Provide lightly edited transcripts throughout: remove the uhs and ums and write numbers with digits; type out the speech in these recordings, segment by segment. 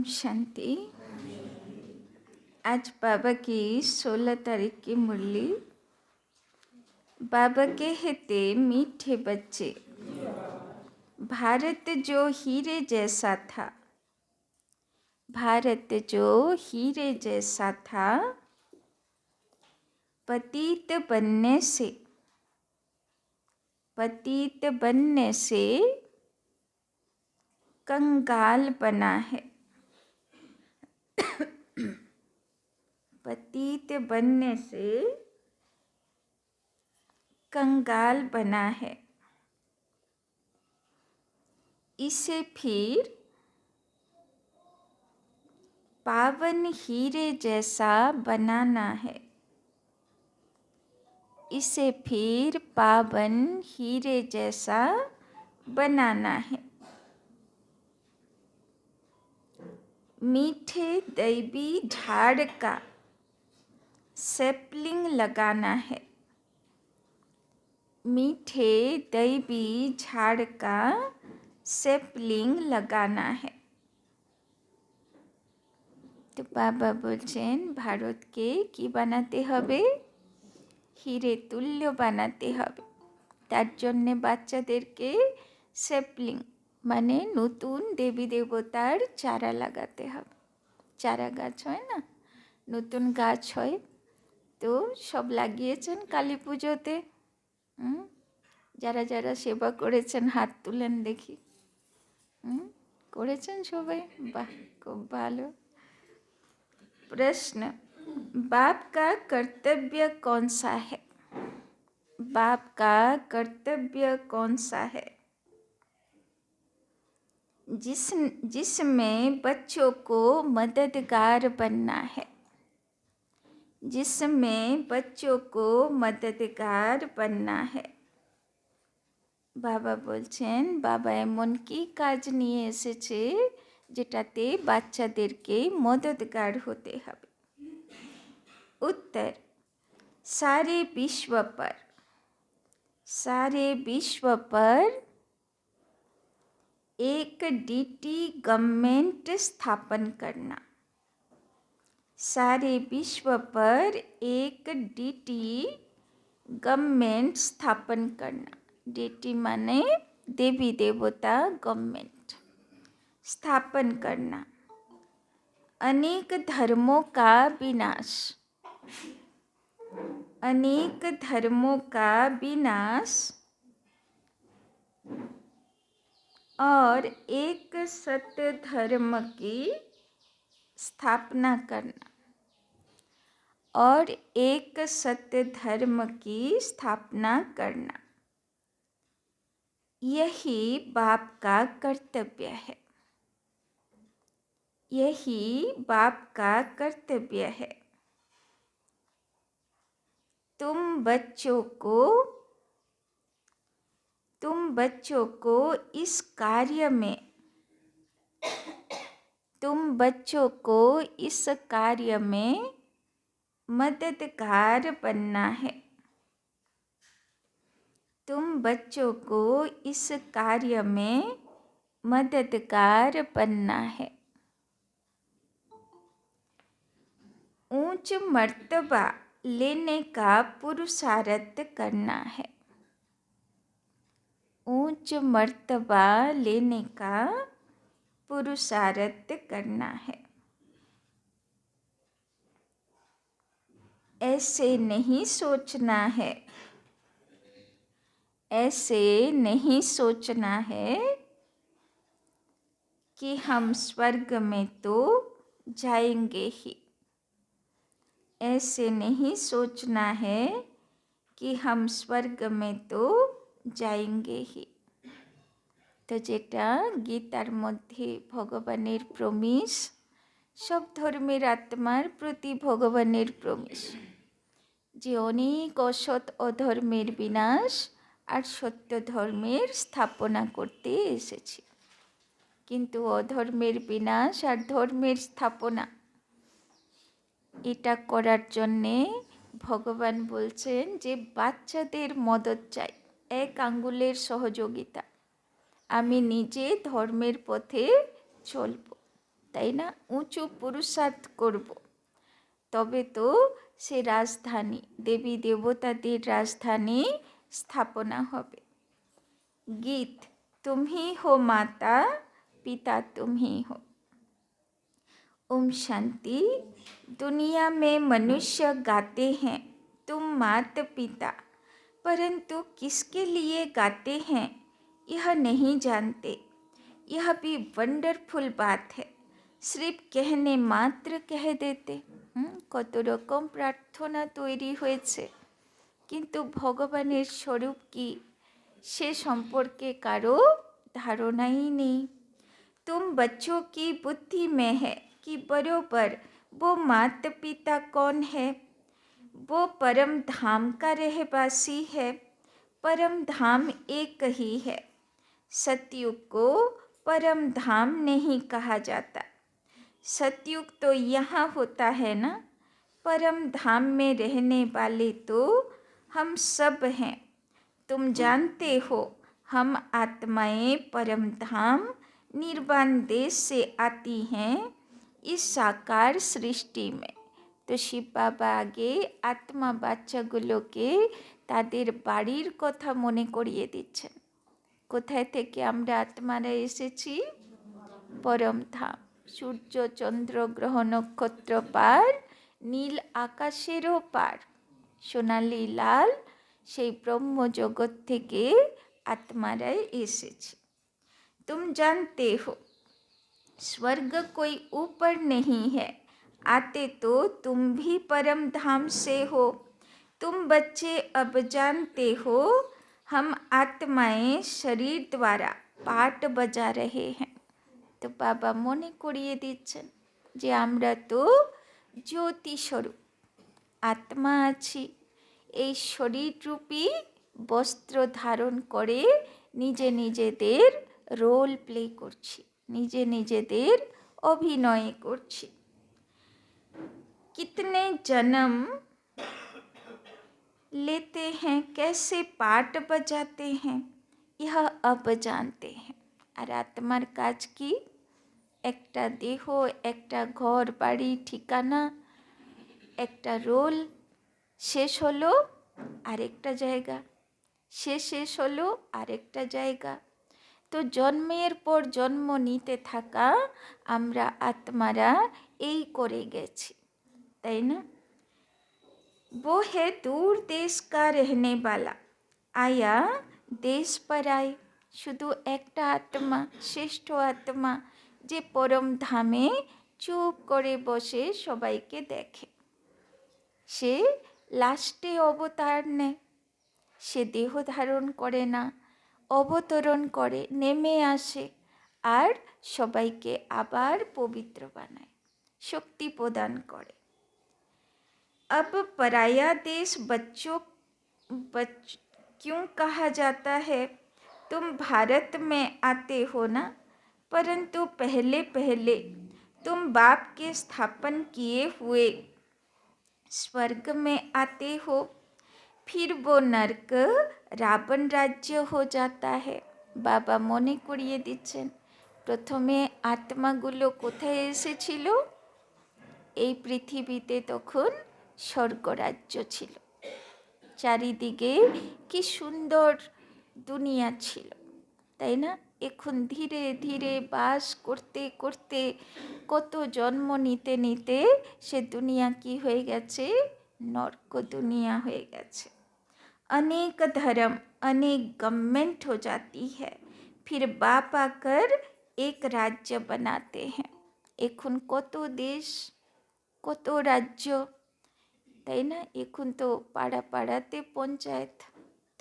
ओम शांति। आज बाबा की 16 तारीख की मुरली। बाबा कहते मीठे बच्चे, भारत जो हीरे जैसा था, भारत जो हीरे जैसा था, पतित बनने से कंगाल बना है। पतित बनने से कंगाल बना है। इसे फिर पावन हीरे जैसा बनाना है। इसे फिर पावन हीरे जैसा बनाना है। मीठे दैवी झाड़ का सैपलिंग लगाना है। मीठे दैवी झाड़ का सैपलिंग लगाना है। तो बाबा बोलছেন ভারতকে কি বানাতে হবে? হিরে তুল্য বানাতে হবে। তার জন্যে বাচ্চাদেরকে স্যাপলিং মানে নতুন দেবী দেবতার চারা লাগাতে হবে। চারা গাছ হয় না, নতুন গাছ হয়, তো সব লাগিয়েছেন কালী পুজোতে। যারা যারা সেবা করেছেন হাত তুলেন দেখি। করেছেন সবাই? বাহ, খুব ভালো। प्रश्न, बाप का कर्तव्य कौन सा है? बाप का कर्तव्य कौन सा है? जिसमें बच्चों को मददगार बनना है। जिसमें बच्चों को मददगार बनना है। বাবা বলছেন বাবা এমন কি কাজ নিয়ে এসেছে যেটাতে বাচ্চাদেরকে মদদগার হতে হবে। उत्तर, सारे विश्व पर एक डीटी गवर्नमेंट स्थापन करना। सारे विश्व पर एक डीटी गवर्नमेंट स्थापन करना। डीटी माने देवी देवता गवर्नमेंट स्थापन करना। अनेक धर्मों का विनाश। अनेक धर्मों का विनाश और एक सत्य धर्म की स्थापना करना। और एक सत्य धर्म की स्थापना करना, यही बाप का कर्तव्य है। यही बाप का कर्तव्य है। तुम बच्चों को इस कार्य में मददगार बनना है। तुम बच्चों को इस कार्य में मददगार बनना है। ऊंच मर्तबा लेने का पुरुषार्थ करना है। ऊंच मर्तबा लेने का पुरुषार्थ करना है। ऐसे नहीं सोचना है। ऐसे नहीं सोचना है कि हम स्वर्ग में तो जाएंगे ही। ऐसे नहीं सोचना है कि हम स्वर्ग में तो जाएंगे ही। तो जेटा गीतार मध्य भगवानेर प्रमिस, सब धर्मेर आत्मार प्रति भगवानेर प्रमिस जे अनेक असत अधर्मेर विनाश और सत्य धर्मेर स्थापना करते एसेछि। किन्तु अधर्मेर विनाश और धर्मेर स्थापना এটা করার জন্যে ভগবান বলছেন যে বাচ্চাদের মদত চাই, এক আঙ্গুলের সহযোগিতা। আমি নিজে ধর্মের পথে চলব, তাই না? উঁচু পুরুষার্থ করব, তবে তো সে রাজধানী, দেবী দেবতাদের রাজধানী স্থাপনা হবে। गीत तुम ही हो माता पिता तुम ही हो। ओम शांति। दुनिया में मनुष्य गाते हैं तुम माता पिता, परंतु किसके लिए गाते हैं यह नहीं जानते। यह भी वंडरफुल बात है, सिर्फ कहने मात्र कह देते। কত রকম প্রার্থনা তৈরি হয়েছে, কিন্তু ভগবানের স্বরূপ কি সে সম্পর্কে কারো ধারণাই নেই। तुम बच्चों की बुद्धि में है कि बरोबर वो माता पिता कौन है, वो परम धाम का रहवासी है। परम धाम एक ही है, सतयुग को परम धाम नहीं कहा जाता। सतयुग तो यहाँ होता है ना, परम धाम में रहने वाले तो हम सब हैं। तुम जानते हो हम आत्माएं परम धाम निर्वाण देश से आती हैं इस साकार सृष्टि में। তো শিব বাবা আগে আত্মা বাচ্চাগুলোকে তাদের বাড়ির কথা মনে করিয়ে দিচ্ছেন। কোথায় থেকে আমরা আত্মারা এসেছি? পরম ধাম, সূর্য চন্দ্র গ্রহ নক্ষত্র পার, নীল আকাশেরও পার, সোনালি লাল সেই ব্রহ্ম জগৎ থেকে আত্মারাই এসেছে। तुम जानते हो स्वर्ग कोई ऊपर नहीं है, आते तो तुम भी परम धाम से हो। तुम बच्चे अब जानते हो हम आत्माएं शरीर द्वारा पाठ बजा रहे हैं। तो बाबा মনে করিয়ে দিচ্ছেন যে আমরা তো জ্যোতি স্বরূপ আত্মা আছি, এই শরীররূপী বস্ত্র ধারণ করে নিজে নিজেদের রোল প্লে করছি, নিজে নিজেদের অভিনয় করছি। कितने जन्म लेते हैं, कैसे पाठ बजाते हैं, यह अब जानते हैं। আর আত্মার কাজ কি? একটা দেহ, একটা ঘর বাড়ি ঠিকানা, একটা রোল শেষ হলো আরেকটা জায়গা, সে শেষ হলো আরেকটা জায়গা। তো জন্মের পর জন্ম নিতে থাকা আমরা আত্মারা এই করে গেছি, তাই না? वो है दूर देश का रहने वाला, आया देश पर आए। শুধু একটা আত্মা, শ্রেষ্ঠ আত্মা, যে পরম ধামে চুপ করে বসে সবাইকে দেখে। সে লাস্টে অবতার নেয়, সে দেহ ধারণ করে না, অবতরণ করে, নেমে আসে আর সবাইকে আবার পবিত্র বানায়, শক্তি প্রদান করে। अब पराया देश बच्चों क्यों कहा जाता है? तुम भारत में आते हो ना, परंतु पहले पहले तुम बाप के स्थापन किए हुए स्वर्ग में आते हो, फिर वो नर्क रावण राज्य हो जाता है। বাবা মনে করিয়ে দিচ্ছেন প্রথমে আত্মাগুলো কোথায় এসেছিল? এই পৃথিবীতে তখন স্বর্গরাজ্য ছিল, চারিদিকে কি সুন্দর দুনিয়া ছিল, তাই না? এখন ধীরে ধীরে বাস করতে করতে কত জন্ম নিতে নিতে সে দুনিয়া কি হয়ে গেছে? নরক দুনিয়া হয়ে গেছে। अनेक धर्म अनेक गवर्नमेंट हो जाती है, फिर बाप आकर एक राज्य बनाते हैं। এখন কত দেশ, কত রাজ্য, তাই না? এখন তো পাড়া পাড়াতে পঞ্চায়েত,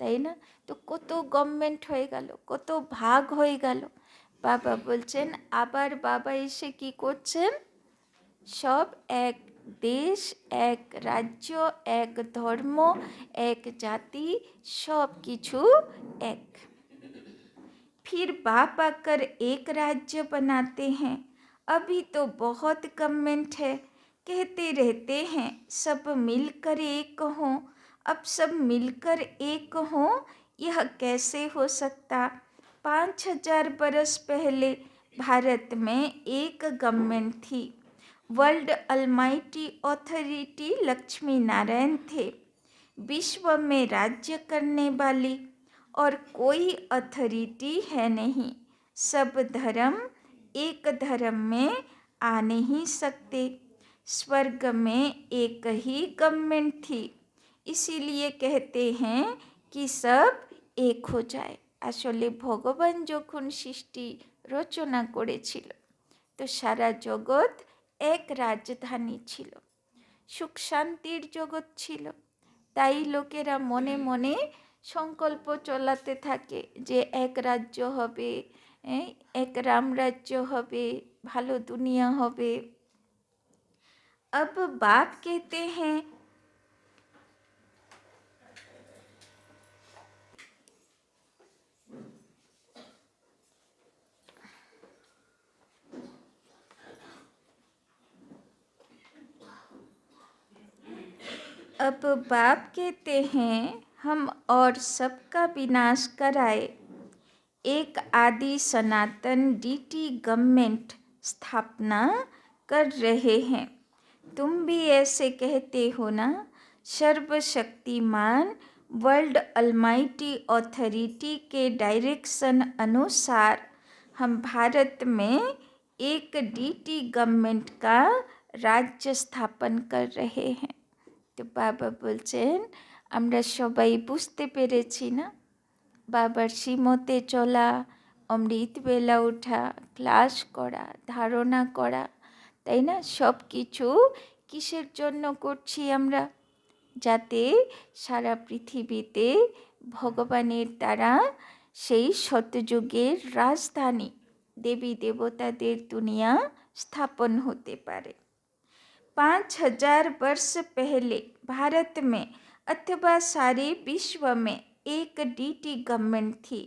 তাই না? তো কত গভর্নমেন্ট হয়ে গেল, কত ভাগ হয়ে গেল। বাবা বলছেন আবার বাবা এসে কি করছেন? সব এক দেশ, এক রাজ্য, এক ধর্ম, এক জাতি, सब किछु एक। फिर बाप आकर एक राज्य बनाते हैं। अभी तो बहुत गवर्नमेंट है, कहते रहते हैं सब मिलकर एक हों। अब सब मिलकर एक हों, यह कैसे हो सकता? 5000 बरस पहले भारत में एक गवर्नमेंट थी। World Almighty authority Lakshmi Narayan थे। विश्व में राज्य करने वाली और कोई अथॉरिटी है नहीं। सब धर्म एक धर्म में आ नहीं सकते। स्वर्ग में एक ही गवर्नमेंट थी। इसीलिए कहते हैं कि सब एक हो जाए। আসলে ভগবান যখন সৃষ্টি রচনা করেছিল তো সারা জগৎ এক রাজধানী ছিল, সুখ শান্তির জগৎ ছিল। তাই লোকেরা মনে মনে সংকল্প চলাতে থাকে যে এক রাজ্য হবে, এক রামরাজ্য হবে, ভালো দুনিয়া হবে। अब बाप कहते हैं अब बाप कहते हैं हम और सबका विनाश कराए, एक आदि सनातन डीटी गवर्नमेंट स्थापना कर रहे हैं। तुम भी ऐसे कहते हो ना। सर्वशक्तिमान वर्ल्ड अलमाइटी अथॉरिटी के डायरेक्शन अनुसार हम भारत में एक डीटी गवर्नमेंट का राज्य स्थापन कर रहे हैं। তো বাবা বলছেন আমরা সবাই বুঝতে পেরেছি না, বাবার শ্রীমতে চলা, অমৃতবেলা ওঠা, ক্লাস করা, ধারণা করা, তাই না? সব কিছু কিসের জন্য করছি আমরা? যাতে সারা পৃথিবীতে ভগবানের দ্বারা সেই সত্যযুগের রাজধানী দেবী দেবতাদের দুনিয়া স্থাপন হতে পারে। 5000 वर्ष पहले भारत में अथवा सारे विश्व में एक डीटी गवर्नमेंट थी।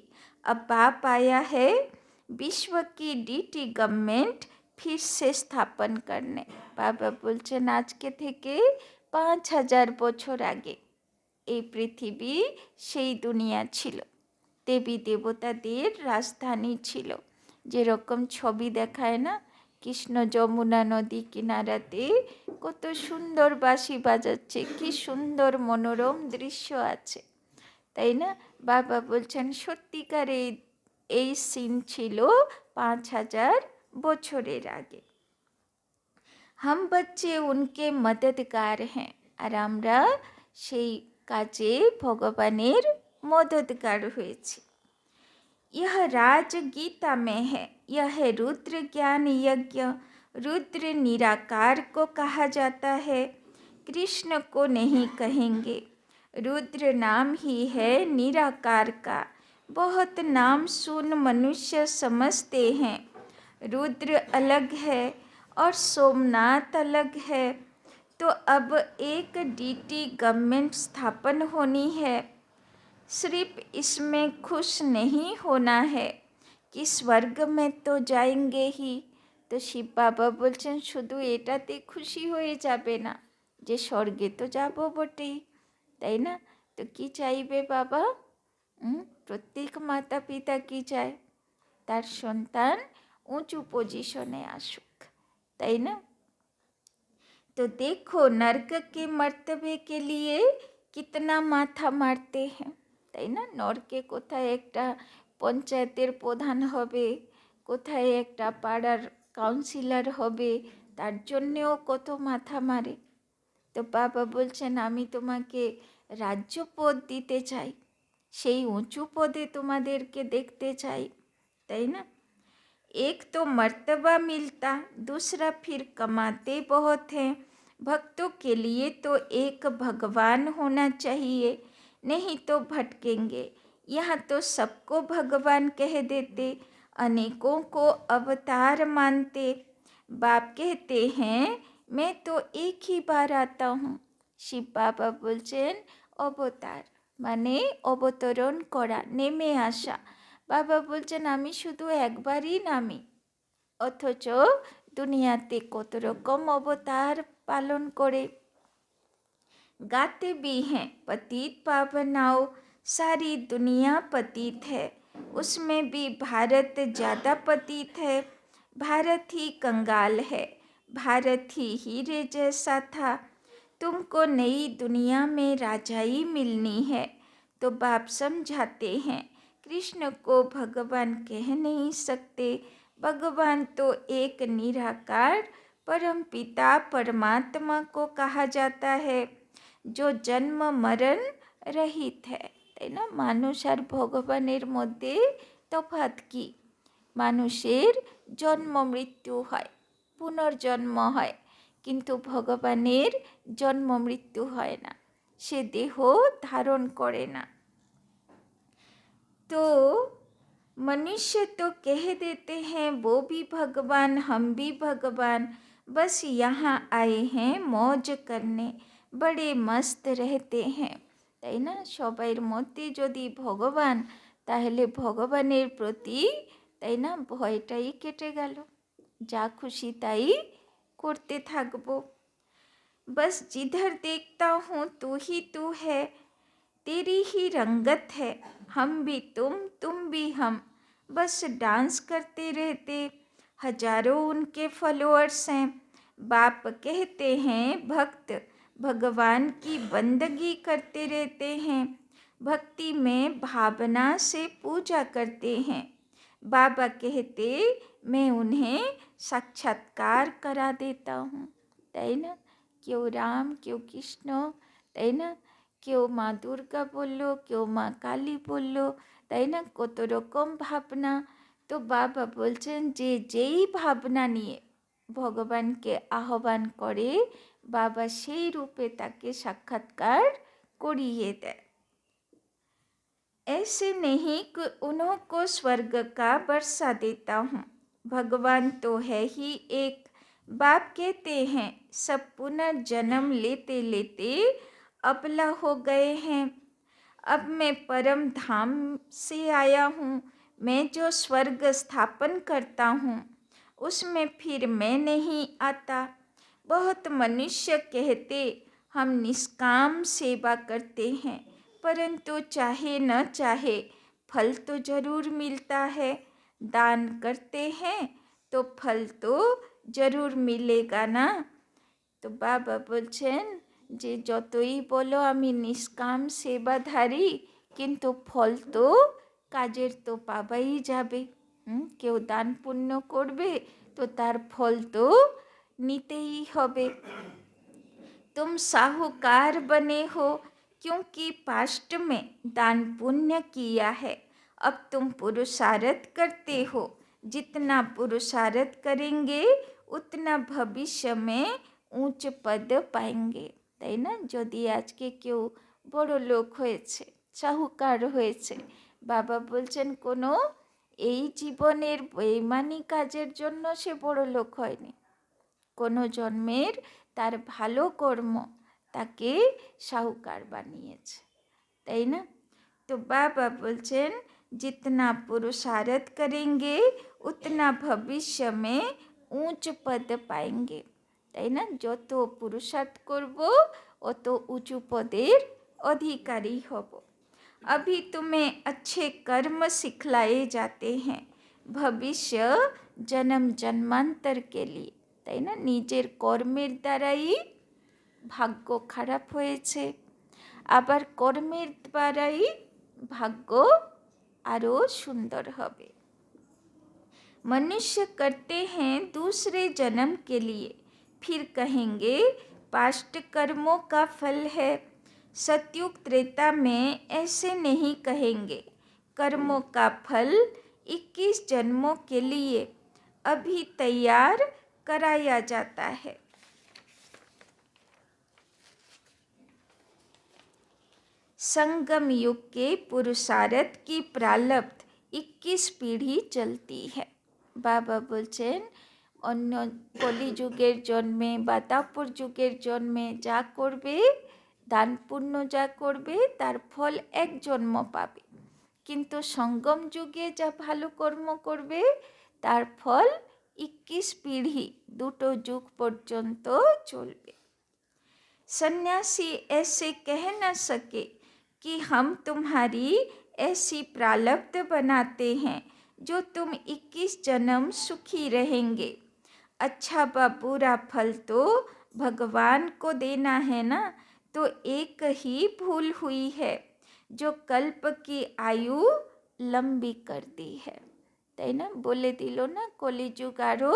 अब बाप आया है विश्व की डीटी गवर्नमेंट फिर से स्थापन करने। बाबा बोलছেন আজকে থেকে 5000 বছর আগে এই পৃথিবী সেই দুনিয়া ছিল, দেবী দেবতাদের রাজধানী ছিল। যেরকম ছবি দেখায় না, কৃষ্ণ যমুনা নদী কিনারাতে কত সুন্দর বাঁশি বাজাচ্ছে, কি সুন্দর মনোরম দৃশ্য আছে, তাই না? বাবা বলছেন সত্যিকার এই সিন ছিল 5000 বছরের আগে। हम बच्चे उनके मददगार हैं। আর আমরা সেই কাজে ভগবানের মদদগার হয়েছি। यह राज गीता में है। यह है रुद्र ज्ञान यज्ञ। रुद्र निराकार को कहा जाता है, कृष्ण को नहीं कहेंगे। रुद्र नाम ही है निराकार का। बहुत नाम सुन मनुष्य समझते हैं। रुद्र अलग है और सोमनाथ अलग है। तो अब एक डीटी गवर्नमेंट स्थापन होनी है। सिर्फ इसमें खुश नहीं होना है कि स्वर्ग में तो जाएंगे ही। তো শিব বাবা বলছেন শুধু এটাতে খুশি হয়ে যাবে না যে স্বর্গে তো যাব বটেই, তাই না? তো কি চাইবে বাবা? প্রত্যেক মাতা পিতা কি চায়? তার সন্তান উঁচু পজিশনে আসুক, তাই না? तो देखो नर्क के मर्तबे के लिए कितना माथा मारते हैं, তাই না? নরকে কোথায় একটা পঞ্চায়েতের প্রধান হবে, কোথায় একটা পাড়ার কাউন্সিলর হবে, তার জন্যেও কত মাথা মারে। তো বাবা বলছেন আমি তোমাকে রাজ্যপদ দিতে চাই, সেই উঁচু পদে তোমাদেরকে দেখতে চাই, তাই না? एक तो मर्तबा मिलता, दूसरा फिर कमाते बहुत हैं। भक्तों के लिए तो एक भगवान होना चाहिए, नहीं तो भटकेंगे। यहाँ तो सबको भगवान कह देते, अनेकों को अवतार मानते। बाप कहते हैं मैं तो एक ही बार आता हूँ। শিব বাবা বলছেন অবতার মানে অবতরণ করা, নেমে আসা। বাবা বলছেন আমি শুধু একবারই নামি, অথচ দুনিয়াতে কত রকম অবতার পালন করে। गाते भी हैं पतित पावनाओ, सारी दुनिया पतित है, उसमें भी भारत ज़्यादा पतित है। भारत ही कंगाल है, भारत ही हीरे जैसा था। तुमको नई दुनिया में राजाई मिलनी है। तो बाप समझाते हैं, कृष्ण को भगवान कह नहीं सकते। भगवान तो एक निराकार परम पिता परमात्मा को कहा जाता है, जो जन्म मरण रहित है। তাই না? মানুষ আর ভগবানের মধ্যে তফাৎ কি? মানুষের জন্ম মৃত্যু হয়, পুনর্জন্ম হয়, কিন্তু ভগবানের জন্ম মৃত্যু হয় না, সে দেহ ধারণ করে না। तो मनुष्य तो कह देते हैं वो भी भगवान, हम भी भगवान, बस यहाँ आए हैं मौज करने, बड़े मस्त रहते हैं। তাই না? সবাইয়ের মধ্যে যদি ভগবান, তাহলে ভগবানের প্রতি, তাই না, ভয়টাই কেটে গেল। যা খুশি তাই করতে থাকবো। बस जिधर देखता हूँ तू ही तू है, तेरी ही रंगत है, हम भी तुम भी हम, बस डांस करते रहते। हजारों उनके फॉलोअर्स हैं। बाप कहते हैं भक्त भगवान की बंदगी करते रहते हैं, भक्ति में भावना से पूजा करते हैं। बाबा कहते मैं उन्हें साक्षात्कार करा देता हूँ। তাই না? কেউ রাম, কেউ কৃষ্ণ, তাই না? কেউ মা দুর্গা বললো, কেউ মা কালী বললো, তাই না? কত রকম ভাবনা। তো বাবা বলছেন যে যেই ভাবনা নিয়ে ভগবানকে আহ্বান করে, বাবা সেই রূপে তাকে সাক্ষাৎকার করিয়ে দেয়। ऐसे नहीं कि उन्होंने स्वर्ग का बरसा देता हूँ, भगवान तो है ही एक। बाप कहते हैं सब पुनर्जन्म लेते लेते अबला हो गए हैं। अब मैं परम धाम से आया हूँ, मैं जो स्वर्ग स्थापन करता हूँ उसमें फिर मैं नहीं आता। बहुत मनुष्य कहते हम निष्काम सेवा करते हैं, परंतु चाहे न चाहे फल तो जरूर मिलता है। दान करते हैं तो फल तो जरूर मिलेगा ना। তো বাবা বলছেন যে যতই বলো আমি নিষ্কাম সেবাধারী, কিন্তু ফল তো কাজের তো পাবাই যাবে। কেউ দান পুণ্য করবে তো তার ফল তো নিতেই হবে। तुम साहूकार बने हो क्योंकि पास्ट में दान पुण्य किया है। अब तुम पुरुषार्थ करते हो, जितना पुरुषार्थ करेंगे उतना भविष्य में ऊंच पद पाएंगे। তাই না? যদি আজকে কেউ বড় লোক হয়েছে, সাহুকার হয়েছে, বাবা বলছেন কোনো এই জীবনের বেইমানি কাজের জন্য সে বড় লোক হয়নি, কোনো জন্মের তার ভালো কর্ম তাকে সাহুকার বানিয়েছে। তাই না? তো বাবা বলছেন जितना पुरुषार्थ करेंगे उतना भविष्य में ऊंच पद पाएंगे। তাই না? যত পুরুষার্থ করব অত উঁচু পদের অধিকারী হব। अभी तुम्हें अच्छे कर्म सिखलाए जाते हैं, भविष्य जन्म जन्मांतर के लिए। তাই না? নিজের কর্মের দ্বারাই ভাগ্য খারাপ হয়েছে, আবার কর্মের দ্বারাই ভাগ্য আরও সুন্দর হবে। मनुष्य करते हैं दूसरे जन्म के लिए, फिर कहेंगे पास्ट कर्मों का फल है। सतयुग त्रेता में ऐसे नहीं कहेंगे। कर्मों का फल 21 जन्मों के लिए अभी तैयार कराया जाता है। संगम युग के पुरुषार्थ की प्रारब्ध 21 पीढ़ी चलती है। বাবা বলছেন অন্য কলি যুগের জন্মে বা দাপর যুগের জন্মে যা করবে, দান পুণ্য যা করবে তার ফল এক জন্ম পাবে, কিন্তু সঙ্গম যুগে যা ভালো কর্ম করবে তার ফল 21 पीढ़ी, দুটো যুগ পর্যন্ত চলবে। सन्यासी ऐसे कह न सके कि हम तुम्हारी ऐसी प्रारब्ध बनाते हैं जो तुम 21 जन्म सुखी रहेंगे। अच्छा व बुरा फल तो भगवान को देना है ना, तो एक ही भूल हुई है जो कल्प की आयु लंबी करती है। তাই না? বলে দিল না কলিযুগ আরো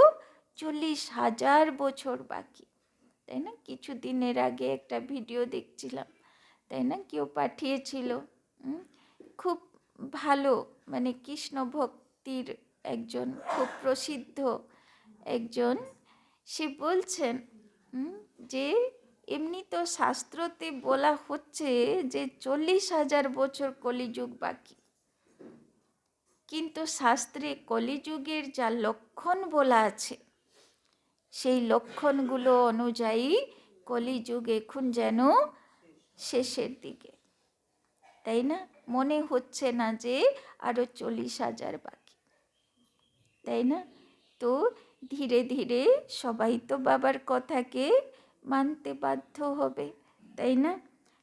40,000 বছর বাকি। তাই না? কিছুদিনের আগে একটা ভিডিও দেখছিলাম, তাই না, কেউ পাঠিয়েছিল। খুব ভালো, মানে কৃষ্ণ ভক্তির একজন খুব প্রসিদ্ধ একজন, সে বলছেন যে এমনি তো শাস্ত্রতে বলা হচ্ছে যে 40,000 বছর কলিযুগ বাকি, কিন্তু শাস্ত্রে কলিযুগের যা লক্ষণ বলা আছে সেই লক্ষণগুলো অনুযায়ী কলিযুগ এখন যেন শেষের দিকে, তাই না? মনে হচ্ছে না যে আরো 40,000 বাকি, তাই না? তো ধীরে ধীরে সবাই তো বাবার কথাকে মানতে বাধ্য হবে, তাই না?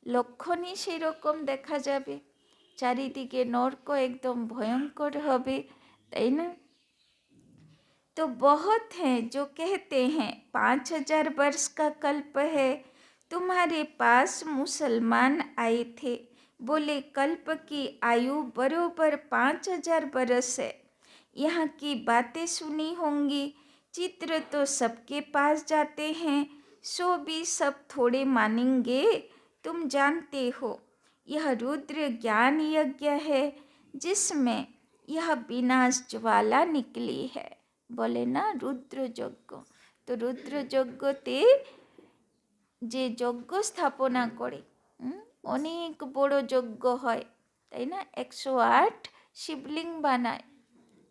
লক্ষণই সেরকম দেখা যাবে, চারিদিকে নরক একদম ভয়ঙ্কর হবে, তাই না? तो बहुत हैं जो कहते हैं 5,000 वर्ष का कल्प है। तुम्हारे पास मुसलमान आए थे, बोले कल्प की आयु बरोबर 5,000 बरस है। यहाँ की बातें सुनी होंगी, चित्र तो सबके पास जाते हैं, सो भी सब थोड़े मानेंगे। तुम जानते हो यह रुद्र ज्ञान यज्ञ है जिसमें यह विनाश ज्वाला निकली है। বলে না রুদ্রযজ্ঞ, তো রুদ্রযজ্ঞতে যে যজ্ঞ স্থাপনা করে, অনেক বড় যজ্ঞ হয়, তাই না? 108 শিবলিঙ্গ বানায়,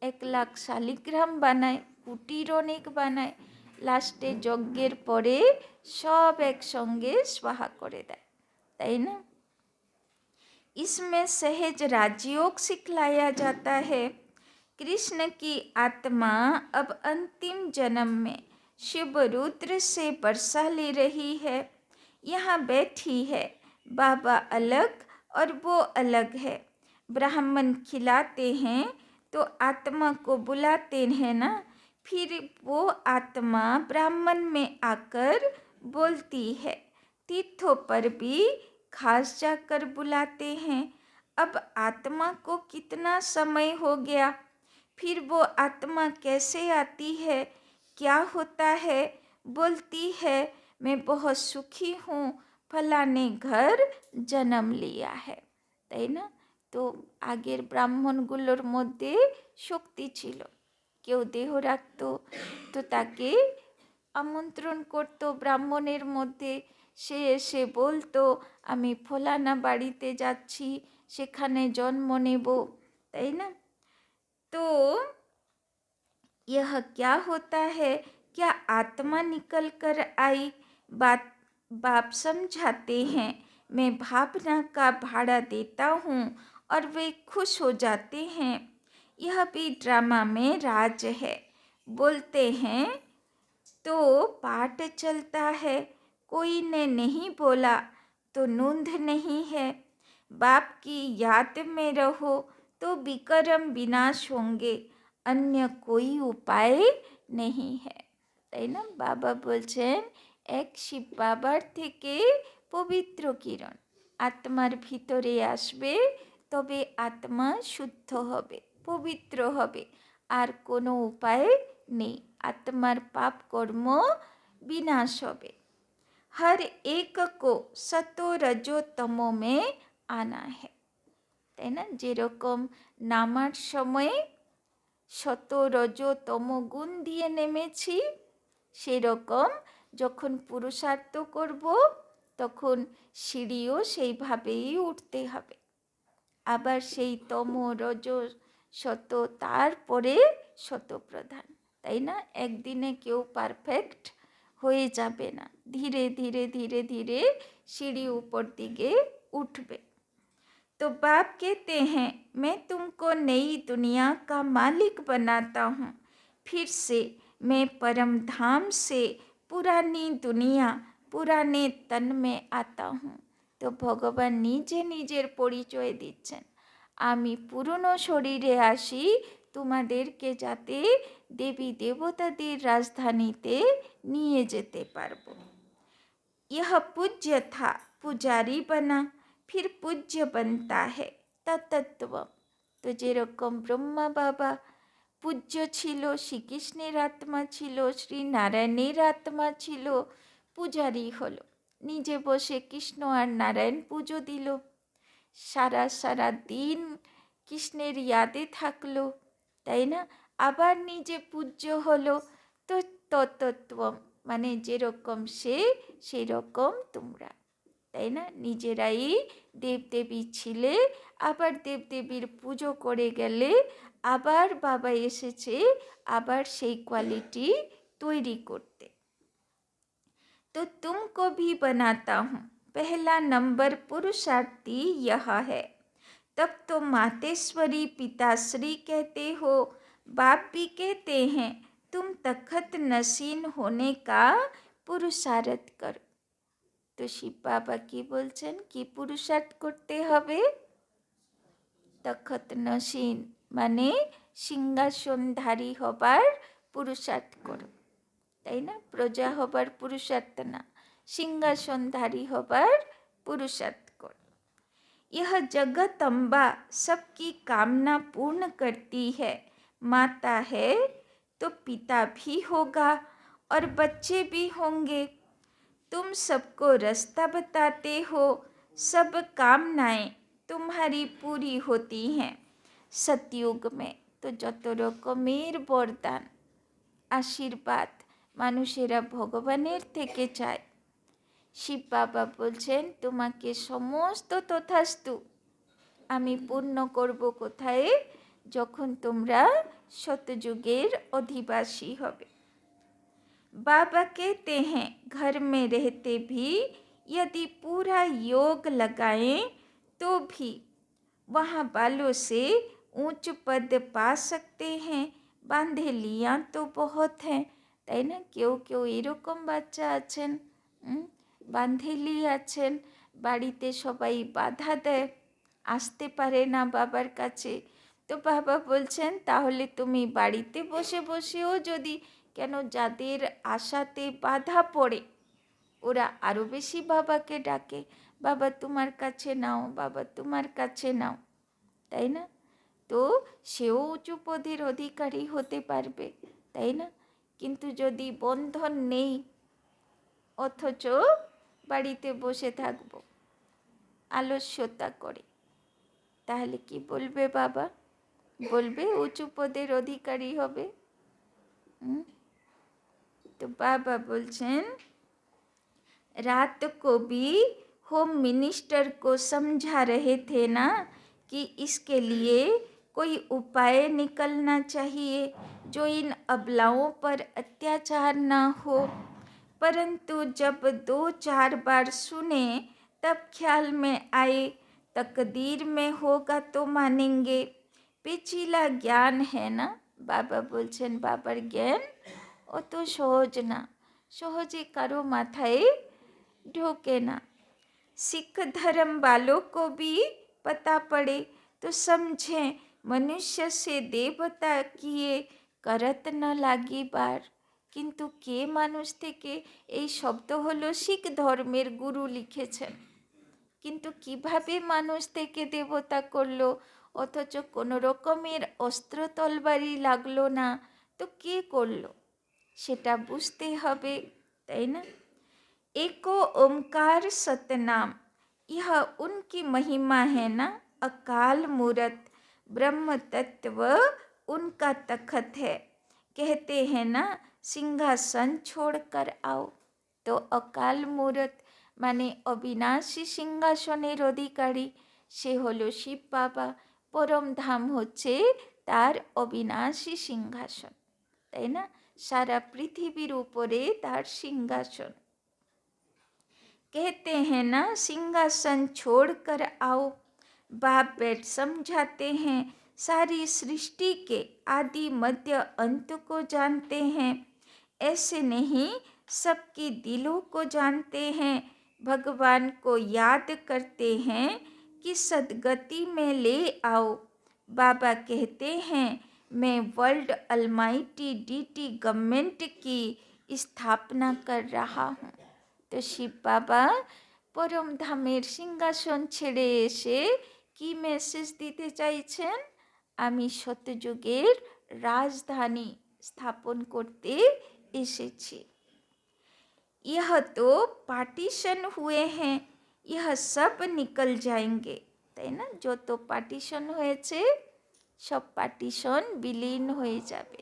1,00,000 শালিগ্রাম বানায়, কুটির অনেক বানায়, লাস্টে যজ্ঞের পরে সব একসঙ্গে স্বাহা করে দেয়, তাই না? इसमें सहज राजयोग सिखलाया जाता है। कृष्ण की आत्मा अब अंतिम जन्म में शिव रुद्र से वर्षा ले रही है, यहाँ बैठी है। बाबा अलग और वो अलग है। ब्राह्मण खिलाते हैं तो आत्मा को बुलाते हैं ना, फिर वो आत्मा ब्राह्मण में आकर बोलती है। तीर्थों पर भी खास जाकर बुलाते हैं। अब आत्मा को कितना समय हो गया, फिर वो आत्मा कैसे आती है, क्या होता है? बोलती है मैं बहुत सुखी हूँ, फलाने घर जन्म लिया है, তাই না? তো আগের ব্রাহ্মণগুলোর মধ্যে শক্তি ছিল, কেউ দেহ রাখতো তো তাকে আমন্ত্রণ করতো ব্রাহ্মণের মধ্যে, সে এসে বলতো আমি ফলানা বাড়িতে যাচ্ছি, সেখানে জন্ম নেব, তাই না? तो यह क्या होता है, क्या आत्मा निकल कर आई? बाप समझाते हैं मैं भावना का भाड़ा देता हूँ और वे खुश हो जाते हैं। यह भी ड्रामा में राज है। बोलते हैं तो पाठ चलता है, कोई ने नहीं बोला तो नूंद नहीं है। बाप की याद में रहो तो विक्रम विनाश होंगे, अन्य कोई उपाय नहीं है, তাই না? বাবা বলছেন এক শিব বাবার থেকে পবিত্র কিরণ আত্মার ভিতরে আসবে, তবে আত্মা শুদ্ধ হবে, পবিত্র হবে, আর কোনো উপায় নেই, আত্মার পাপ কর্ম বিনাশ হবে। हर एक को सतो रजो तमो में आना है, তাই না? যেরকম নামার সময় শত রজ তম গুণ দিয়ে নেমেছি, সেরকম যখন পুরুষার্থ করব তখন সিঁড়িও সেইভাবেই উঠতে হবে। আবার সেই তম রজ শত, তারপরে শত প্রধান, তাই না? একদিনে কেউ পারফেক্ট হয়ে যাবে না, ধীরে ধীরে ধীরে ধীরে সিঁড়ি উপর দিকে উঠবে। तो बाप कहते हैं मैं तुमको नई दुनिया का मालिक बनाता हूँ, फिर से मैं परम धाम से पुरानी दुनिया पुराने तन में आता हूँ। तो ভগবান নিজে নিজের পরিচয় দিচ্ছেন, আমি পুরনো শরীরে আসি তোমাদেরকে যাতে দেবী দেবতাদের রাজধানীতে নিয়ে যেতে পারবো। यह पूज्य था, पुजारी बना, फिर पूज्य बनता है तत्त्व। তো যেরকম ব্রহ্মা বাবা পূজ্য ছিল, শ্রীকৃষ্ণের আত্মা ছিল, শ্রী নারায়ণের আত্মা ছিল, পূজারি হলো, নিজে বসে কৃষ্ণ আর নারায়ণ পুজো দিল, সারা সারা দিন কৃষ্ণের ইয়াদে থাকলো, তাই না? আবার নিজে পূজ্য হলো। তো তত্ত্ব মানে যেরকম সে সেরকম তোমরা, তাই না? নিজেরাই দেবদেবী ছিলে, আবার দেবদেবীর পুজো করে গেলে আবার বাবা এসেছে আবার সেই কোয়ালিটি তৈরি করতে। तो तुमको भी बनाता हूँ, पहला नंबर पुरुषार्थी यह है। तब तो मातेश्वरी पिताश्री कहते हो, बाप भी कहते हैं, तुम तखत नसीन होने का पुरुषार्थ करो। তো শিব বাবা কি বলছেন, কি পুরুষার্থ করতে হবে? তখত নসীন মানে সিংহাসনধারী হবার পুরুষার্থ করো, তাই না? প্রজা হবার পুরুষার্থ না, সিংহাসনধারী হবার পুরুষার্থ করো। यह जगत अम्बा सबकी कामना पूर्ण करती है, माता है तो पिता भी होगा और बच्चे भी होंगे। तुम सबको रास्ता बताते हो, सब कामनाएं तुम्हारी पूरी होती हैं सतयुग में। तो যত রকমের বরদান আশীর্বাদ মানুষেরা ভগবানের থেকে চায়, শিব বাবা বলছেন তোমাকে সমস্ত তথাস্তু আমি পূর্ণ করব কোথায়? যখন তোমরা সতযুগের অধিবাসী হবে। बाबा कहते हैं, घर में रहते भी यदि पूरा योग लगाएं तो भी वहाँ बालों से ऊंच पद पा सकते हैं, बांधे लिया तो बहुत है, তাই না? কেউ কেউ এরকম বাচ্চা আছেন, বান্ধেলি আছেন, বাড়িতে সবাই বাধা দেয়, আসতে পারে না বাবার কাছে। তো বাবা বলছেন তাহলে তুমি বাড়িতে বসে বসেও যদি, কেন যাদের আশাতে বাধা পড়ে ওরা আরও বেশি বাবাকে ডাকে, বাবা তোমার কাছে নাও, বাবা তোমার কাছে নাও, তাই না? তো সেও উঁচু পদের অধিকারী হতে পারবে, তাই না? কিন্তু যদি বন্ধন নেই অথচ বাড়িতে বসে থাকবো আলস্যতা করে, তাহলে কি বলবে বাবা? বলবে উঁচু পদের অধিকারী হবে। तो बाबा बोलছেন रात को भी होम मिनिस्टर को समझा रहे थे ना कि इसके लिए कोई उपाय निकलना चाहिए जो इन अबलाओं पर अत्याचार ना हो। परंतु जब 2-4 बार सुने तब ख्याल में आए तकदीर में होगा तो मानेंगे। पिछला ज्ञान है ना, बाबा बोलছেন बाबार ज्ञान অত সহজ না, সহজে কারো মাথায় ঢোকে না। सिख धर्म वालों को भी पता पड़े तो समझें, मनुष्य से देवता किए करत न लागी बार। কিন্তু কে মানুষ থেকে, এই শব্দ হলো শিখ ধর্মের গুরু লিখেছেন, কিন্তু কিভাবে মানুষ থেকে দেবতা করলো অথচ কোনো রকমের অস্ত্র তলবারি লাগলো না, তো কে করলো সেটা বুঝতে হবে, তাই না? एको ओमकार सतनाम, यह उनकी महिमा है ना। अकाल मूरत ब्रह्म तत्व उनका तखत है, कहते हैं ना सिंहासन छोड़कर आओ। तो अकाल मूरत মানে অবিনাশী সিংহাসনের অধিকারী, সে হলো শিব বাবা, পরম ধাম হচ্ছে তার অবিনাশী সিংহাসন, তাই না? সারা পৃথিবীর উপরে তার সিংহাসন। कहते हैं ना सिंहासन छोड़कर आओ, बाप बैठ समझाते हैं, सारी सृष्टि के आदि मध्य अंत को जानते हैं। ऐसे नहीं सबकी दिलों को जानते हैं, भगवान को याद करते हैं उनकी सद्गति में ले आओ। बाबा कहते हैं मैं वर्ल्ड अलमाइटी डीटी गवर्नमेंट की स्थापना कर रहा हूँ। तो शिव बाबा পরম ধামের সিংহাসন ছেড়ে এসে কি মেসেজ দিতে চাইছেন? আমি সত্যযুগের রাজধানী স্থাপন করতে এসেছি। यह तो पार्टीशन हुए हैं, यह सब निकल जाएंगे। তাই না? যত পার্টিশন হয়েছে সব পার্টিশন বিলীন হয়ে যাবে।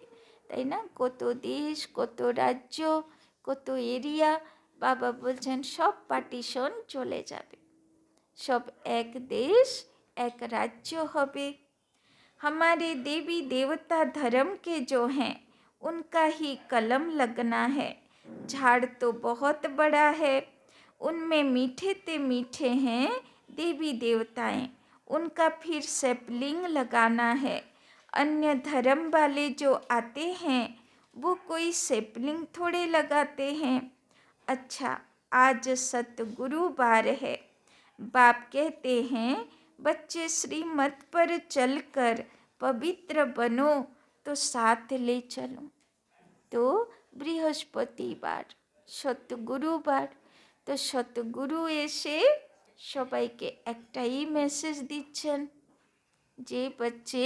তাই না? কত দেশ, কত রাজ্য, কত এরিয়া, বাবা বলছেন সব পার্টিশন চলে যাবে, सब एक देश एक राज्य होबे। हमारे देवी देवता धर्म के जो हैं उनका ही कलम लगना है। झाड़ तो बहुत बड़ा है, उनमें मीठे ते मीठे हैं देवी देवताएं, उनका फिर सेपलिंग लगाना है। अन्य धर्म वाले जो आते हैं वो कोई सेपलिंग थोड़े लगाते हैं। अच्छा, आज सतगुरुवार है। बाप कहते हैं बच्चे श्रीमत पर चलकर पवित्र बनो तो साथ ले चलो। तो বৃহস্পতিবার সতগুরুবার, তো সতগুরু এসে সবাইকে একটাই মেসেজ দিচ্ছেন যে बच्चे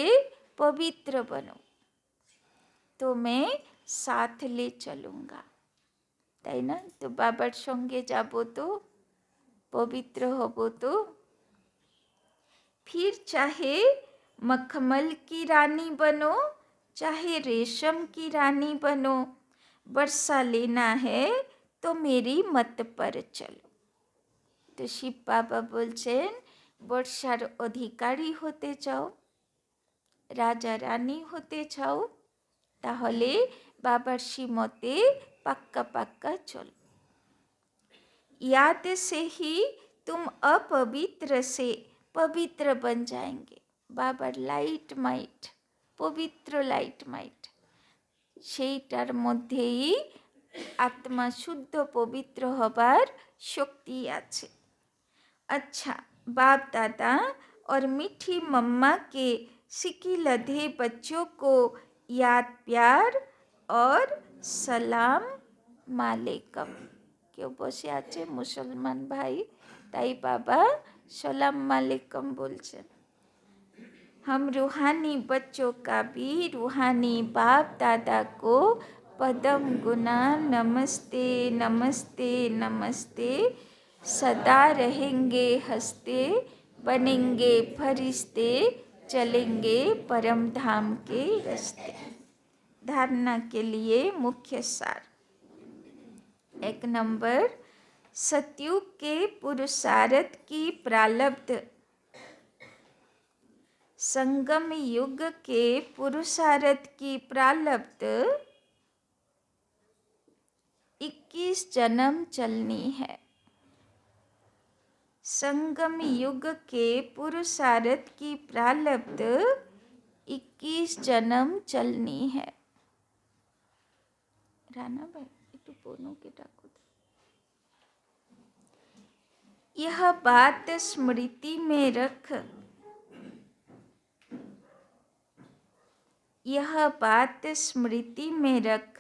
पवित्र बनो तो मैं साथ ले चलूँगा। তাই না? তো বাবার সঙ্গে যাব তো पवित्र হব তো। फिर चाहे मखमल की रानी बनो, चाहे रेशम की रानी बनो, वर्षा लेना है तो मेरी मत पर चलो। তো শিব বাবা বলছেন বর্ষার অধিকারী হতে চাও, রাজা রানী হতে চাও, তাহলে বাবার শ্রীমতে পাক্কা পাক্কা চলো। याद से ही तुम अपवित्र से पवित्र बन जाएंगे। बाबर लाइट माइट, पवित्र लाइट माइट, সেইটার মধ্যেই আত্মা শুদ্ধ পবিত্র হবার শক্তি আছে। अच्छा, बाप दादा और मीठी मम्मा के सिकी लधे बच्चों को याद प्यार और सलाम मालेकम। কেউ বসে আছে মুসলমান ভাই, তাই বাবা সালাম মালেকুম বলছেন। हम रूहानी बच्चों का भी रूहानी बाप दादा को पदम गुना नमस्ते नमस्ते नमस्ते, सदा रहेंगे हंसते, बनेंगे फरिश्ते, चलेंगे परम धाम के रास्ते। धारणा के लिए मुख्य सार। 1 नंबर, सतयुग के पुरुषार्थ की प्रारब्ध। संगम युग के पुरुषार्थ की प्रारब्ध 21 जन्म चलनी है। संगम युग के पुरुषार्थ की प्रारब्ध 21 जन्म चलनी है। राना भाई একটু বোনকে ডাকো। यह बात स्मृति में रख, यह बात स्मृति में रख,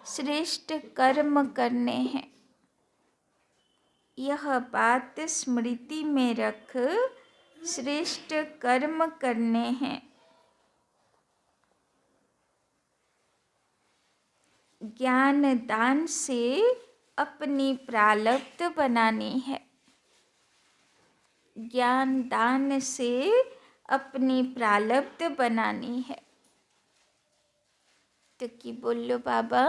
श्रेष्ठ कर्म करने हैं। यह बात स्मृति में रख, श्रेष्ठ कर्म करने हैं। ज्ञान दान से अपनी प्रारब्ध बनानी है। ज्ञान दान से अपनी प्रारब्ध बनानी है। তো কি বলল বাবা?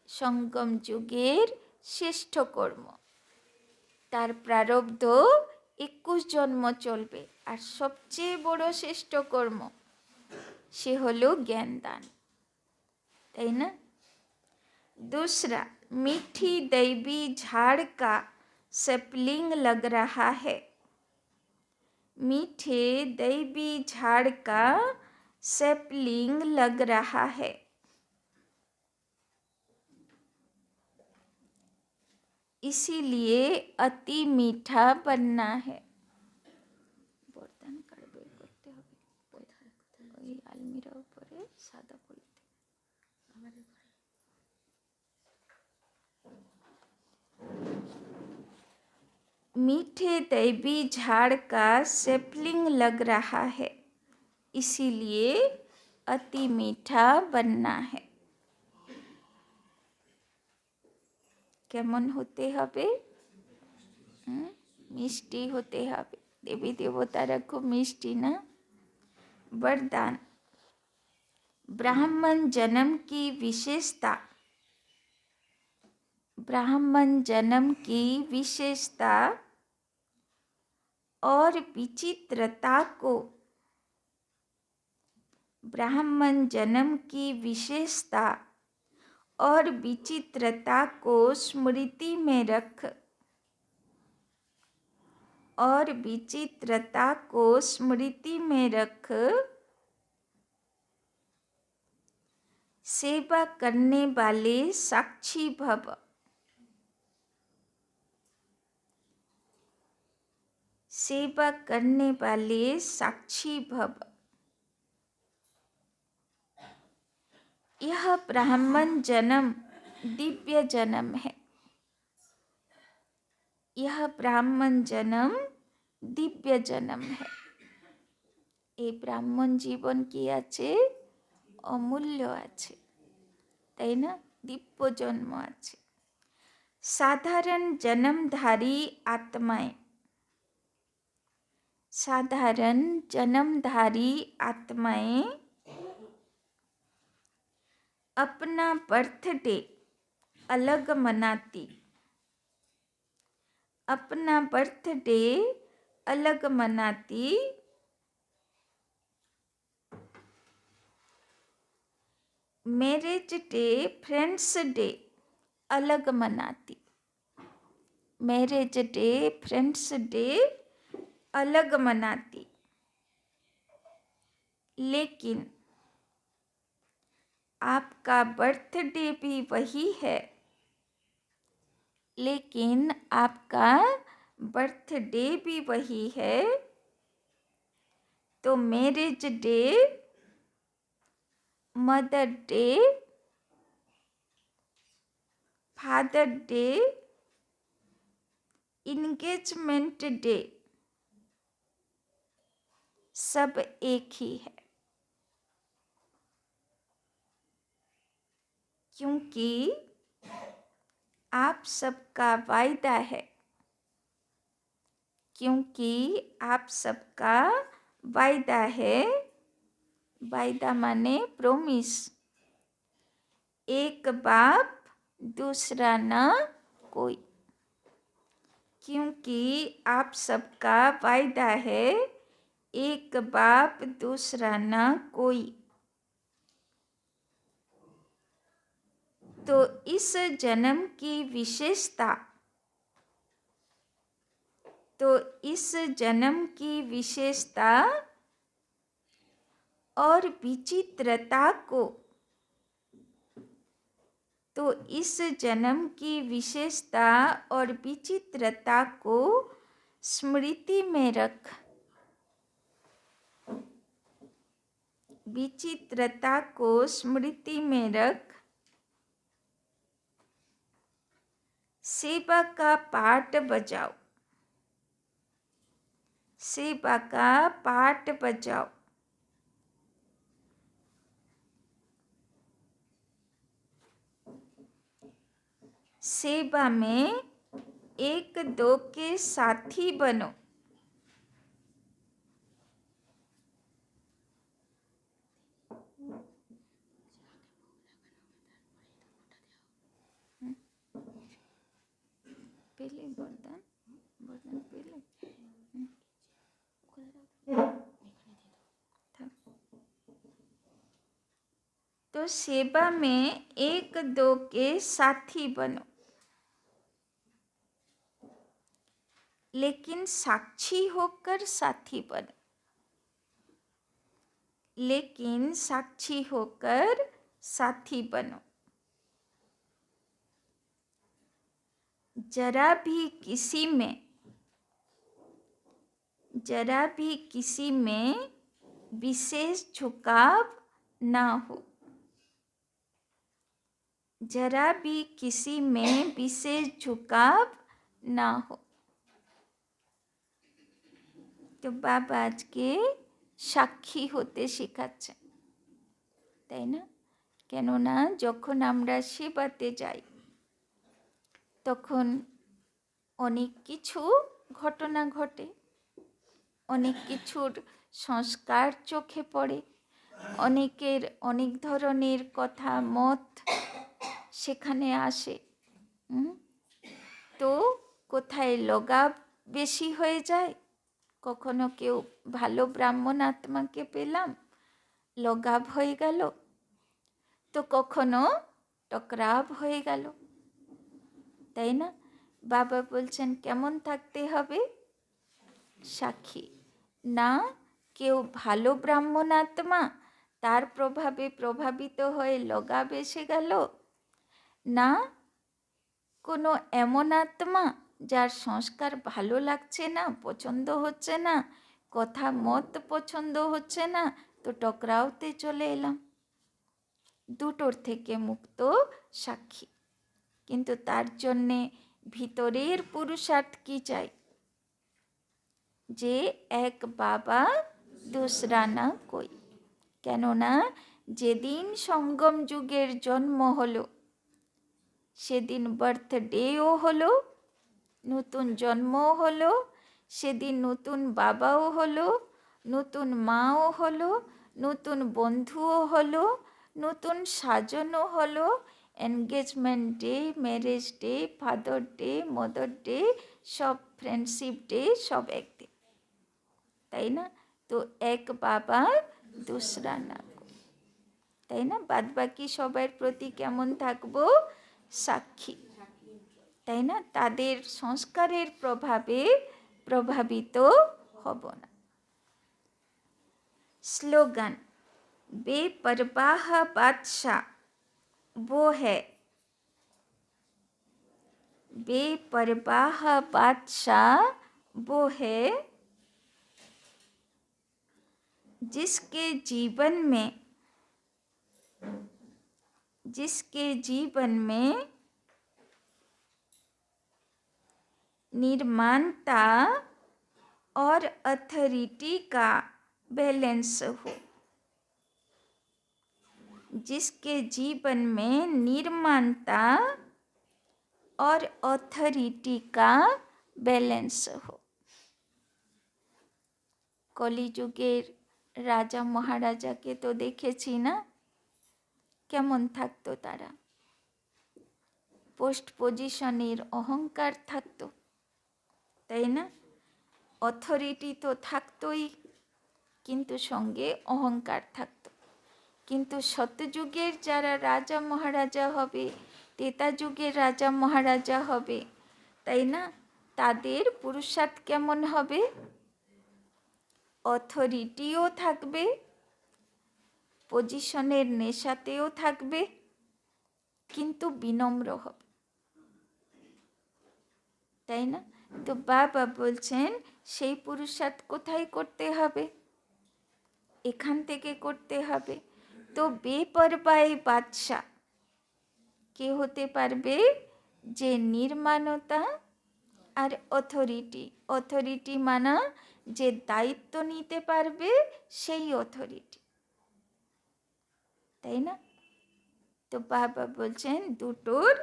সঙ্গম যুগের শ্রেষ্ঠ কর্ম, তার প্রারব্ধ 21 জন্ম চলবে। আর সবচেয়ে বড় শ্রেষ্ঠ কর্ম সে হলো জ্ঞান দান, তাই না? दूसरा, मीठी दैवी झाड़ का सैपलिंग लग रहा है। मीठे दैवी झाड़ का सैपलिंग लग रहा है। इसीलिए अति मीठा बनना है। सादा बोलते। मीठे दैवी झाड़ का सैपलिंग लग रहा है, इसीलिए अति मीठा बनना है। केमन होते हबे? मिष्टि होते हबे। देवी देवतारा खूब मिष्टि ना। वरदान। ब्राह्मण जन्म की विशेषता। ब्राह्मण जन्म की विशेषता और विचित्रता को, ब्राह्मण जन्म की विशेषता और विचित्रता को स्मृति में रख, और विचित्रता को स्मृति में रख सेवा करने वाले साक्षी भव। सेवा करने वाले साक्षी भव। यह ब्राह्मण जन्म दिव्य जन्म है। यह ब्राह्मण जन्म दिव्य जन्म है। এই ব্রাহ্মণ জীবন কি আছে? অমূল্য আছে, তাই না? দিব্য জন্ম আছে। সাধারণ জন্মধারী आत्माएं, साधारण जन्मधारी आत्माएं अपना बर्थडे अलग मनाती, अपना बर्थडे अलग मनाती, मैरिज डे फ्रेंड्स डे अलग मनाती, मैरिज डे फ्रेंड्स डे अलग मनाती। लेकिन आपका बर्थडे भी वही है, लेकिन आपका बर्थडे भी वही है, तो marriage day, mother day, father day, engagement day सब एक ही है। क्योंकि आप सबका वायदा है, क्योंकि आप सबका वायदा है। वायदा माने प्रोमिस। एक बाप दूसरा ना कोई। क्योंकि आप सबका वायदा है, एक बाप दूसरा ना कोई, तो इस जन्म की विशेषता, तो इस जन्म की विशेषता और विचित्रता को, तो इस जन्म की विशेषता और विचित्रता को स्मृति में रख, विचित्रता को स्मृति में रख, सेवा का पाठ बजाओ, सेवा का पाठ बजाओ। सेवा में एक दो के साथी बनो। पहले वरदान, वरदान पहले। तो सेवा में एक दो के साथी बनो, लेकिन साक्षी होकर साथी बनो, लेकिन साक्षी होकर साथी बनो। जरा भी किसी में, जरा भी किसी में विशेष झुकाव ना हो, जरा भी किसी में विशेष झुकाव ना हो। তো বাবা আজকে সাক্ষী হতে শেখাচ্ছেন, তাই না? কেননা যখন আমরা সেবাতে যাই তখন অনেক কিছু ঘটনা ঘটে, অনেক কিছুর সংস্কার চোখে পড়ে, অনেকের অনেক ধরনের কথা মত সেখানে আসে। তো কোথায় লগাব বেশি হয়ে যায়, কখনো কেউ ভালো ব্রাহ্মণ আত্মাকে পেলাম, লগাব হয়ে গেল, তো কখনো টকরাব হয়ে গেল, তাই না? বাবা বলছেন কেমন থাকতে হবে? সাক্ষী। না কেউ ভালো ব্রাহ্মণ আত্মা, তার প্রভাবে প্রভাবিত হয়ে লগাব এসে গেল, না কোনো এমন আত্মা যার সংস্কার ভালো লাগছে না, পছন্দ হচ্ছে না, কথা মত পছন্দ হচ্ছে না, তো টকরাওতে চলে এলাম। দুটোর থেকে মুক্ত সাক্ষী। কিন্তু তার জন্যে ভিতরের পুরুষার্থ কি চাই? যে এক বাবা দুসরা না কই। কেননা যেদিন সঙ্গম যুগের জন্ম হলো সেদিন বার্থডেও হলো, নতুন জন্মও হলো, সেদিন নতুন বাবাও হলো, নতুন মাও হলো, নতুন বন্ধুও হলো, নতুন সাজনও হলো, engagement day, marriage day, father day, mother day, সব ফ্রেন্ডশিপ ডে, সব একদিন, তাই না? তো এক বাবা দুসরা না, তাই না? বাদ বাকি সবার প্রতি কেমন থাকবো? সাক্ষী, তাই না? তাদের সংস্কারের প্রভাবে প্রভাবিত হব না। স্লোগান, বেপরবাহ বাদশাহ वो है, बेपरवाह बादशाह वो है जिसके जीवन में निर्माणता और अथॉरिटी का बैलेंस हो। जिसके जीवन में निर्माणता और अथॉरिटी का बैलेंस हो। কলিযুগের রাজা মহারাজাকে তো দেখেছি না, কেমন থাকতো তারা? পোস্ট পজিশনের অহংকার থাকতো, তাই না? অথরিটি তো থাকতোই, কিন্তু সঙ্গে অহংকার থাকতো। কিন্তু সত্যযুগের যারা রাজা মহারাজা হবে, ত্রেতা যুগের রাজা মহারাজা হবে, তাই না? তাদের পুরুষার্থ কেমন হবে? অথরিটিও থাকবে, পজিশনের নেশাতেও থাকবে, কিন্তু বিনম্র হবে, তাই না? তো বাবা বলছেন সেই পুরুষার্থ কোথায় করতে হবে? এখান থেকে করতে হবে। তো বেপরবাহ বাদশাহ কে হতে পারবে? যে নির্মাণতা আর অথরিটি মানা যে দায়িত্ব নিতে পারবে, সেই অথরিটি, তাই না? তো বাবা বলছেন দুটোর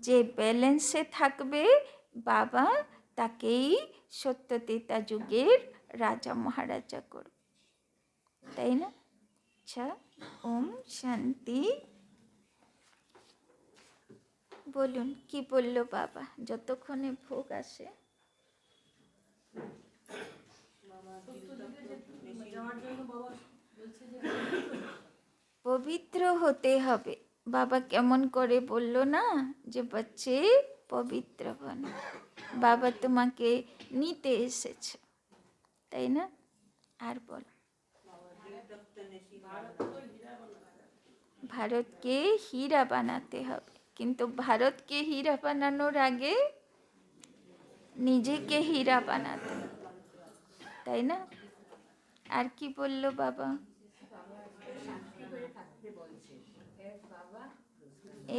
যে ব্যালেন্সে থাকবে, বাবা তাকেই সত্য ত্রেতা যুগের রাজা মহারাজা করবে, তাই না? আচ্ছা, ওম শান্তি। বলুন কি বললো বাবা যতক্ষণে ভোগ আসে? পবিত্র হতে হবে। বাবা কেমন করে বললো না যে বাচ্চে পবিত্র বন, বাবা তোমাকে নিতে এসেছে, তাই না? আর বল, ভারতকে হীরা বানাতে হবে। কিন্তু ভারতকে হীরা বানানোর আগে নিজেকে হীরা বানাতে হবে, তাই না? আর কি বললো বাবা?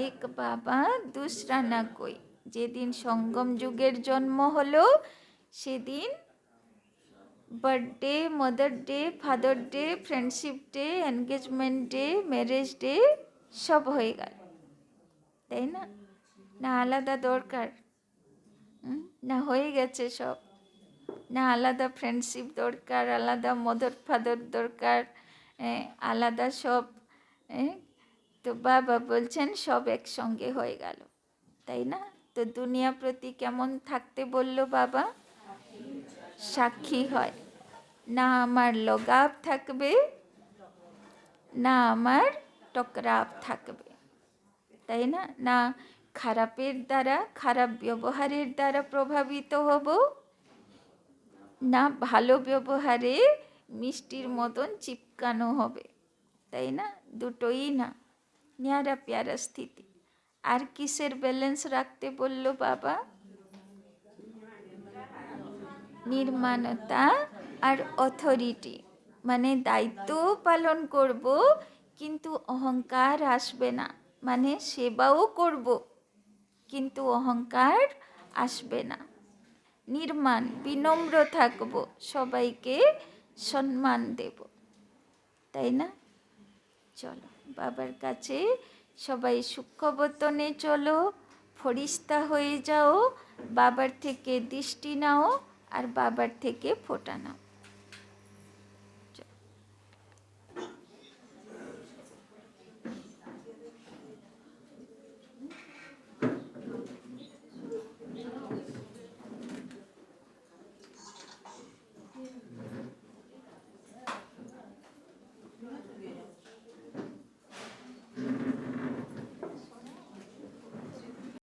এক বাবা দুসরা না কই। যেদিন সঙ্গম যুগের জন্ম হলো সেদিন birthday, mother day, father day, friendship day, engagement day, marriage day সব হয়ে গেল, তাই না? না আলাদা দরকার? না হয়ে গেছে সব? না আলাদা ফ্রেন্ডশিপ দরকার, আলাদা মদর ফাদার দরকার, আলাদা সব? তো বাবা বলছেন সব একসঙ্গে হয়ে গেল, তাই না? তো দুনিয়া প্রতি কেমন থাকতে বললো বাবা? সাক্ষী হয়, না আমার লগাব থাকবে, না আমার টকরাব থাকবে, তাই না? না খারাপের দ্বারা, খারাপ ব্যবহারের দ্বারা প্রভাবিত হব, না ভালো ব্যবহারে মিষ্টির মতন চিপকানো হবে, তাই না? দুটোই না, ন্যাড়া প্যারা স্থিতি। আর কিসের ব্যালেন্স রাখতে বললো বাবা? নির্মাণতা আর অথরিটি, মানে দায়িত্ব পালন করব কিন্তু অহংকার আসবে না, মানে সেবাও করব কিন্তু অহংকার আসবে না। নির্মাণ, বিনম্র থাকব, সবাইকে সম্মান দেব, তাই না? চলো বাবার কাছে সবাই সূক্ষ্মবতনে চলো, ফরিস্তা হয়ে যাও, বাবার থেকে দৃষ্টি নাও আর বাবার থেকে ফোঁটা নাও।